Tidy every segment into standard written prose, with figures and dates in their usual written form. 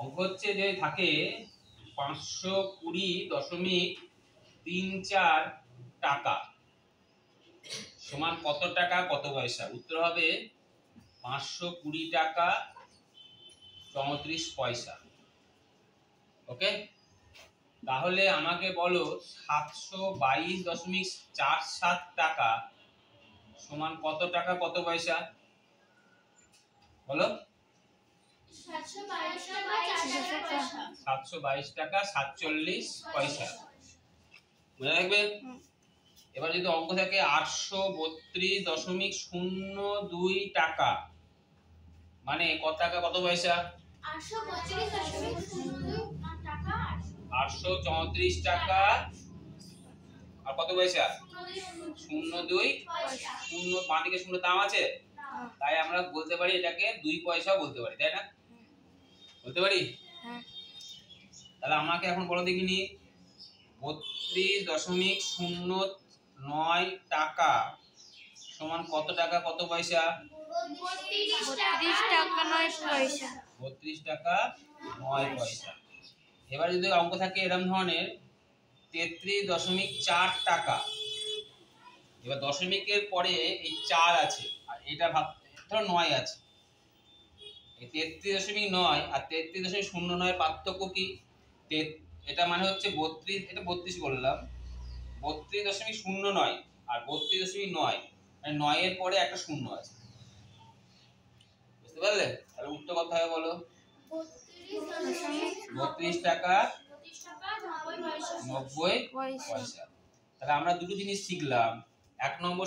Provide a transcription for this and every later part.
অঙ্ক হচ্ছে যে থাকে 520.34 টাকা সমান কত টাকা কত পয়সা। উত্তর হবে 520 টাকা 34 পয়সা। ওকে, তাহলে আমাকে বলো 722.47 টাকা সমান কত টাকা কত পয়সা। বলো 722 টাকা 47 পয়সা। মনে রাখবে। এবার যদি অঙ্ক থাকে 832.02 টাকা মানে কত টাকা কত পয়সা। 834 টাকা আর কত পয়সা 02 শূন্য বাঁদিকে শূন্য দাম আছে, তাই আমরা বলতে পারি এটাকে 2 পয়সা বলতে পারি, তাই না? বলতে পারি। তাহলে আমাকে এখন বলো দেখিনি 32.09 টাকা সমান কত টাকা কত পয়সা। 32 টাকা 9 পয়সা। 32 টাকা 9 পয়সা। এবার যদি অঙ্ক থাকে এরকম ধরনের 33.4 টাকা, এবার দশমিকের পরে এই 4 আছে আর এটা ধরো 9 আছে, এই 33.9 আর 33.09 এর পার্থক্য কি। এটা মানে হচ্ছে 32, এটা 32 বললাম, 32.09 আর 32.9 মানে 9 এর পরে একটা শূন্য আছে। বুঝতে পারলে? তাহলে উত্তর কত হবে বলো। 32 টাকা 90 পয়সা। তাহলে আমরা দুটো জিনিস শিখলাম। এক নম্বর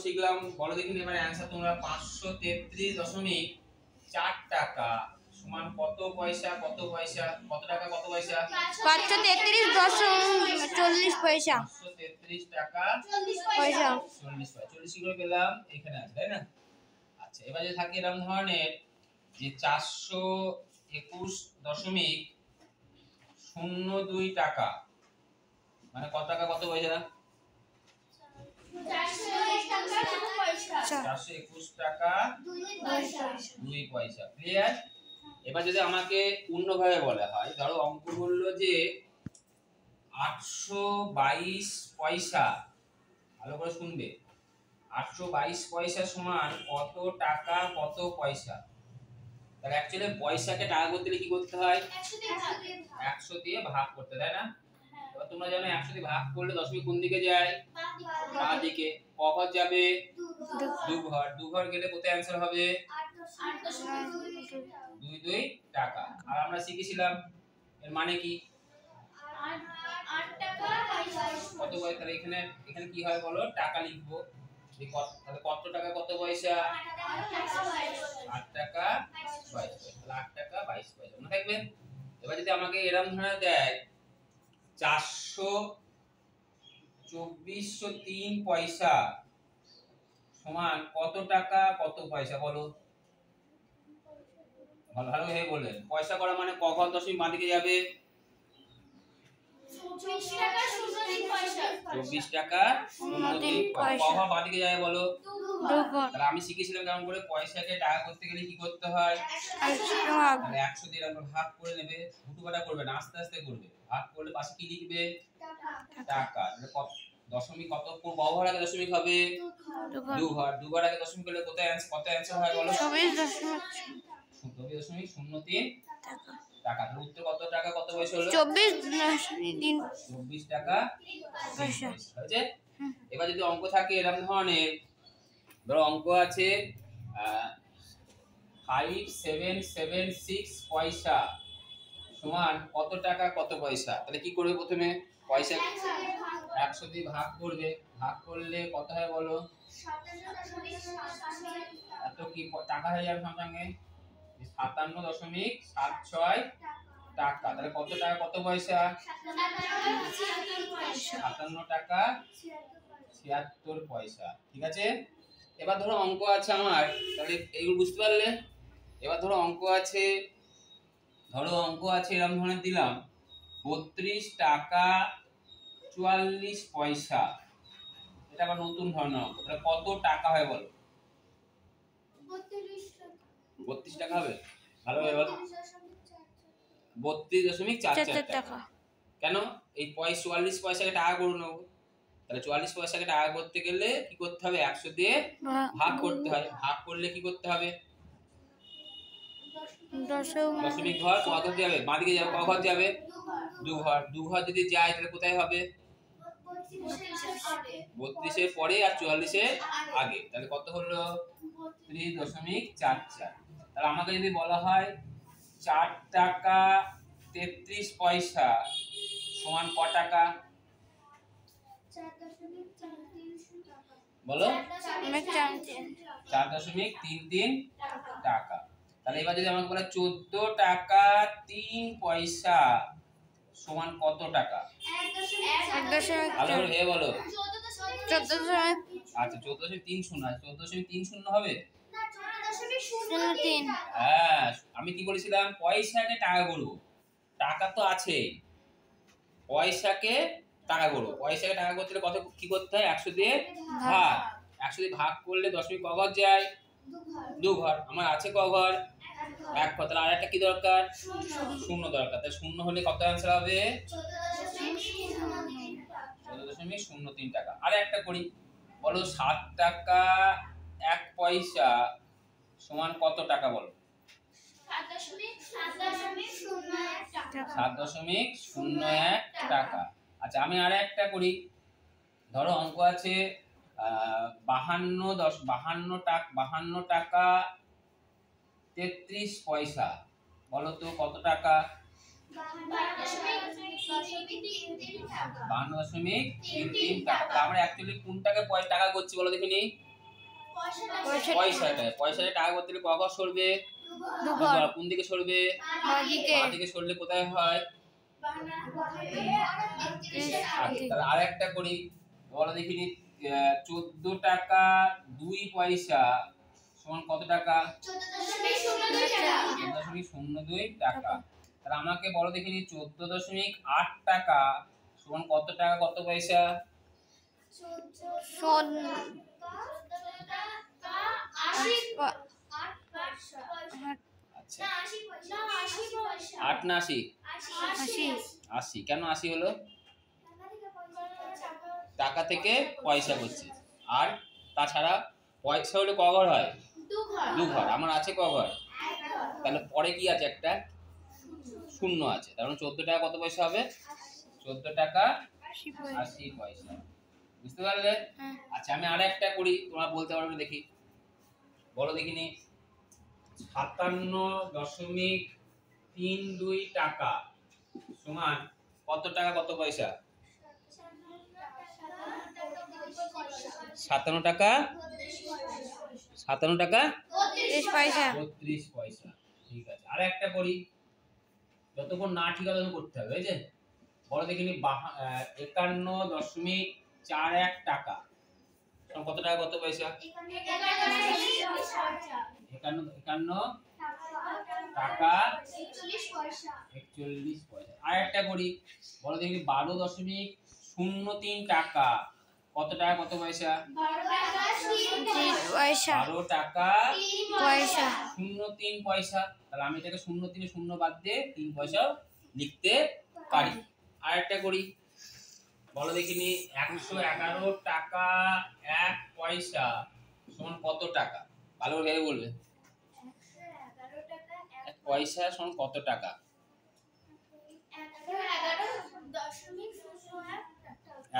শিখলাম বলো দেখিনি এবারে অ্যানসার তোমরা 533.4 টাকা সমান কত পয়সা কত পয়সা, কত টাকা কত পয়সা 533.40 পয়সা। 533 টাকা 40 পয়সা। 40 করে পেলাম এখানে আছে, তাই না? আচ্ছা, এবার যদি থাকে এরকম ধরনের যে 421.02 টাকা মানে কত টাকা কত পয়সা 421 টাকা 2 পয়সা। ক্লিয়ার? এবার যদি আমাকে অন্যভাবে বলা হয়, ধরো অঙ্ক বললো যে 822 পয়সা, ভালো করে শুনবে, 822 পয়সা সমান কত টাকা কত পয়সা। তাহলে অ্যাকচুয়ালি পয়সাকে টাকা করতে গেলে কি করতে হয় 100 দিয়ে ভাগ করতে, তাই না? এবার তোমরা জানো 100 দিয়ে ভাগ করলে দশমিক কোন দিকে যায় বাঁ দিকে। ক ঘর যাবে 2 ঘর, 2 ঘর গেলে কোথায় অ্যানসার হবে 22 টাকা। আর আমরা শিখেছিলাম এর মানে কি 8 টাকা 22 কত পয়সা। তাহলে এখানে কি হয় বলো, টাকা লিখবো, তাহলে কত টাকা কত পয়সা 8 টাকা 22 পয়সা। তাহলে 8 টাকা 22 পয়সা মনে থাকবে। এবার যদি আমাকে এরকম ধরনের দেয় 42403 পয়সা সমান কত টাকা কত পয়সা বলো। ভালো ভাবে বললেন। পয়সা করা মানে ক ঘর দশমিক বাঁ দিকে যাবে 24 টাকা 03 পয়সা। 24 টাকা 03 পয়সা। ক ঘর বাঁ দিকে যায় বলো 2 ঘর। তাহলে আমি শিখেছিলাম কেমন করে পয়সাকে টাকা করতে গেলে কি করতে হয় 100 দিয়ে আমরা ভাগ করে নেবে, দুটো কাটা করবে না, আস্তে আস্তে করবে। ভাগ করলে পাশে কি লিখবে টাকা। তাহলে দশমিক কত বড় ঘর আগে দশমিক হবে 2 ঘর, 2 ঘর আগে দশমিক করলে কত অ্যানসার হয় বলো 24.03 টাকা। তাহলে উত্তর কত টাকা কত পয়সা হলো 24 টাকা পয়সা হয়েছে। এবার যদি অঙ্ক থাকে এরকম ধরনের, ধরো অঙ্ক আছে 5776 পয়সা সমান কত টাকা কত পয়সা। তাহলে কি করবে, প্রথমে পয়সা 100 দিয়ে ভাগ করবে, ভাগ করলে কত হয় বলো এত কি টাকা হয়ে যাবে সঙ্গে 57.76 টাকা। তাহলে কত টাকা কত পয়সা 57 টাকা 76 পয়সা। ঠিক আছে। এবার ধরো অঙ্ক আছে আমার, তাহলে এইগুলো বুঝতে পারলে। এবার ধরো অঙ্ক আছে এরকম ধরনের দিলাম 32 টাকা 44 পয়সা, এটা আবার নতুন ধরনের অঙ্ক। তাহলে কত টাকা হয় বলো 32 32 টাকা হবে? ভালোভাবে বল। 32.44 টাকা। কেন? এই 44 পয়সাকে টাকা করে নেবো, তাহলে 44 পয়সাকে টাকা করতে গেলে কি করতে হবে? 100 দিয়ে ভাগ করতে হয়। ভাগ করলে কি করতে হবে? দশমিক ঘর কত ঘর যাবে? বাঁদিকে যাবে, ক ঘর যাবে? 2 ঘর। 2 ঘর যদি যায় তাহলে কোথায় হবে? 32 এর পরে আর 44 এর আগে। তাহলে কত হলো? 32.44। তাহলে আমাকে যদি বলা হয় 4 টাকা 33 পয়সা সমান ক টাকা? বলো। 4.33 টাকা। তাহলে এবার যদি আমাকে বলে 14 টাকা 3 পয়সা সমান কত টাকা? ভালো করে ভেবে বলো। আচ্ছা 14.30 আছে, 14.30 হবে? হ্যাঁ, আমি কি বলেছিলাম? পয়সাকে টাকা করবো। টাকা তো আছে, পয়সাকে টাকা করবো। পয়সাকে টাকা করতে হলে কত কি করতে হয়? 100 দিয়ে ভাগ। 100 দিয়ে ভাগ করলে দশমিক ক ঘর যায়? 2 ঘর। আমার আছে ক ঘর? 1 ঘর। তাহলে আর একটা কি দরকার? শূন্য দরকার। তাহলে শূন্য হলে কত অ্যান্সার হবে? 14.03 টাকা। আর একটা করি, বলো 7 টাকা 1 পয়সা সমান কত টাকা? বলো। 7.01 টাকা। আচ্ছা আমি আর একটা করি, ধরো অঙ্ক আছে 52 টাকা 33 পয়সা। বলো তো কত টাকা? 52.33 টাকা। আমরা অ্যাকচুয়ালি কোনটাকে টাকা করছি বলো দেখিনি? পয়সাটা টাকা করতে হলে ক ঘর সরবে? 2 ঘর। কোন দিকে সরবে? বাঁ দিকে সরলে কোথায় হয়? তাহলে আর একটা করি, বলো দেখিনি 14 টাকা 2 পয়সা সমান কত টাকা? 14.02 টাকা। তাহলে আমাকে বলো দেখিনি 14.8 টাকা সমান কত টাকা কত পয়সা? আচ্ছা 8 না 80? 80। কেন 80 হলো? টাকা থেকে পয়সা করছে। আর তাছাড়া পয়সা হলে ক ঘর হয়? 2 ঘর। আমার আছে ক ঘর? তাহলে পরে কি আছে? একটা শূন্য আছে। তার মানে 14 টাকা কত পয়সা হবে? 14 টাকা 80 পয়সা। বুঝতে পারলে? আচ্ছা আমি আর একটা করি, তোমরা বলতে পারবে দেখি। বলো দেখিনি 57.32 টাকা সমান কত টাকা কত পয়সা? 57 টাকা 32 পয়সা। ঠিক আছে। আর একটা করি, যতক্ষণ না ঠিক আছে করতে হবে, বুঝেছেন? বলো দেখিনি 51.41 টাকা কত টাকা কত পয়সা? 51 টাকা 41 পয়সা। আর একটা করি, বলো দেখিনি 12.03 টাকা কত টাকা কত পয়সা? 12 টাকা 03 পয়সা। তাহলে আমি এটাকে 0 থেকে 0 বাদ দিয়ে 3 পয়সা লিখতে পারি। আর একটা করি, বলো দেখিনি 111 টাকা 1 পয়সা সমান কত টাকা? ভালো করে ভেবে বলবে। 1 পয়সা সমান কত টাকা?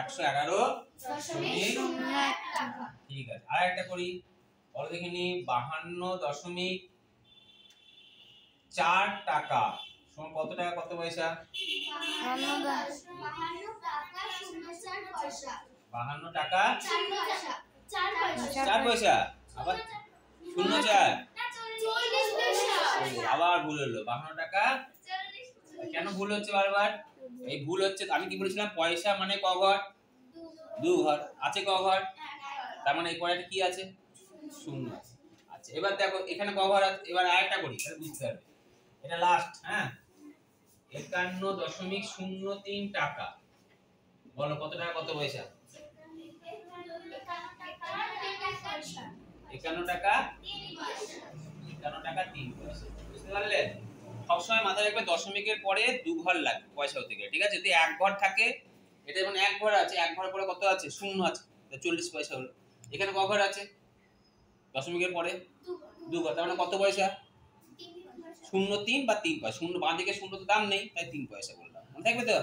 111.01 টাকা। ঠিক আছে। আর একটা করি, বলো দেখিনি 52.4 টাকা সমান কত টাকা কত পয়সা? 52 টাকা 4 পয়সা। আবার 04 আবার ভুল হলো। 52 টাকা। কেন ভুল হচ্ছে বারবার? এই ভুল হচ্ছে, আমি কি বলেছিলাম? পয়সা মানে ক ঘর? 2 ঘর। আছে ক ঘর? তার মানে এই পরে কি আছে? শূন্য আছে। আচ্ছা এবার দেখো এখানে ক ঘর আছে? এবার আরেকটা করি, তাহলে বুঝতে পারবে। এটা লাস্ট। হ্যাঁ, 51.03 টাকা। বলো কত টাকা কত পয়সা? 51 টাকা টাকা 3 পয়সা। বুঝতে পারলেন? সবসময় মাথায় রাখবে দশমিকের পরে 2 ঘর লাগবে পয়সা হতে গেলে, ঠিক আছে? যদি 1 ঘর থাকে, এটা যেমন 1 ঘর আছে, 1 ঘরের পরে কত আছে? শূন্য আছে, 40 পয়সা হলো। এখানে ক ঘর আছে দশমিকের পরে? 2 ঘর, তার মানে কত পয়সা? 0.3 বা 3 পয়সা। শূন্য বাঁ দিকে শূন্য তো দাম নেই, তাই 3 পয়সা বললাম, মনে থাকবে তো?